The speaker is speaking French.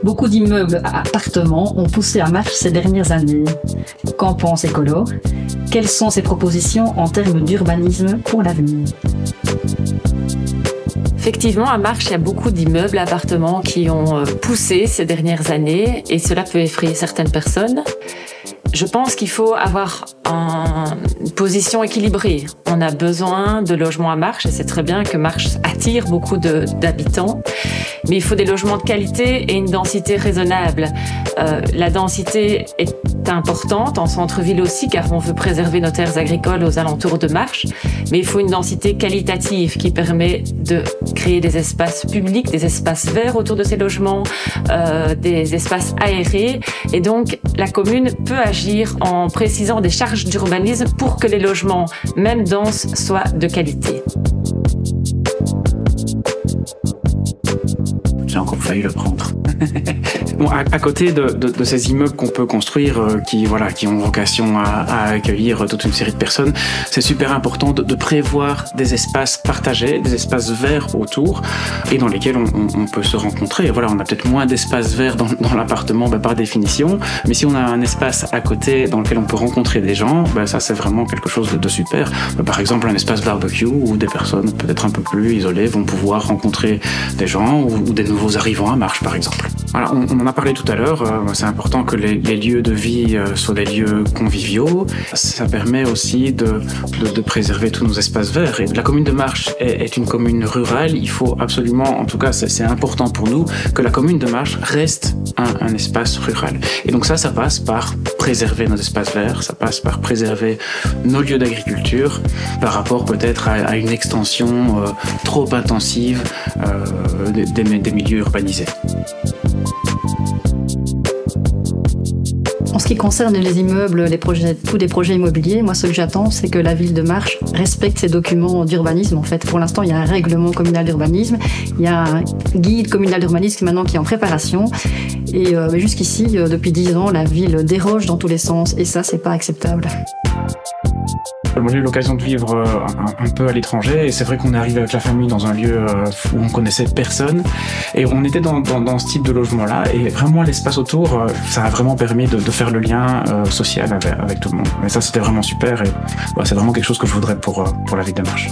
Beaucoup d'immeubles à appartements ont poussé à marche ces dernières années. Qu'en pense Écolo? Quelles sont ses propositions en termes d'urbanisme pour l'avenir? Effectivement, à Marche, il y a beaucoup d'immeubles, appartements qui ont poussé ces dernières années et cela peut effrayer certaines personnes. Je pense qu'il faut avoir une position équilibrée. On a besoin de logements à Marche et c'est très bien que Marche attire beaucoup d'habitants. Mais il faut des logements de qualité et une densité raisonnable. La densité est importante en centre-ville aussi car on veut préserver nos terres agricoles aux alentours de Marche. Mais il faut une densité qualitative qui permet de créer des espaces publics, des espaces verts autour de ces logements, des espaces aérés. Et donc la commune peut agir en précisant des charges d'urbanisme pour que les logements, même denses, soient de qualité. J'ai encore failli le prendre. Bon, à côté de ces immeubles qu'on peut construire, qui ont vocation à accueillir toute une série de personnes, c'est super important de prévoir des espaces partagés, des espaces verts autour, et dans lesquels on peut se rencontrer. Voilà, on a peut-être moins d'espaces verts dans l'appartement par définition, mais si on a un espace à côté dans lequel on peut rencontrer des gens, ça c'est vraiment quelque chose de super. Par exemple, un espace barbecue où des personnes peut-être un peu plus isolées vont pouvoir rencontrer des gens ou des nouveaux arrivants à Marche, par exemple. Voilà, on en a parlé tout à l'heure, c'est important que les lieux de vie soient des lieux conviviaux. Ça permet aussi de préserver tous nos espaces verts. Et la commune de Marche est une commune rurale. Il faut absolument, en tout cas c'est important pour nous, que la commune de Marche reste un espace rural. Et donc ça passe par préserver nos espaces verts, ça passe par préserver nos lieux d'agriculture par rapport peut-être à une extension trop intensive des milieux urbanisés. En ce qui concerne les immeubles, tous les projets immobiliers, moi ce que j'attends, c'est que la ville de Marche respecte ses documents d'urbanisme. En fait, pour l'instant, il y a un règlement communal d'urbanisme, il y a un guide communal d'urbanisme maintenant qui est en préparation. Et jusqu'ici, depuis 10 ans, la ville déroge dans tous les sens et ça, c'est pas acceptable. Moi, j'ai eu l'occasion de vivre un peu à l'étranger et c'est vrai qu'on est arrivé avec la famille dans un lieu où on connaissait personne et on était dans ce type de logement-là et vraiment l'espace autour, ça a vraiment permis de faire le lien social avec tout le monde. Mais ça, c'était vraiment super et c'est vraiment quelque chose que je voudrais pour la ville de Marche.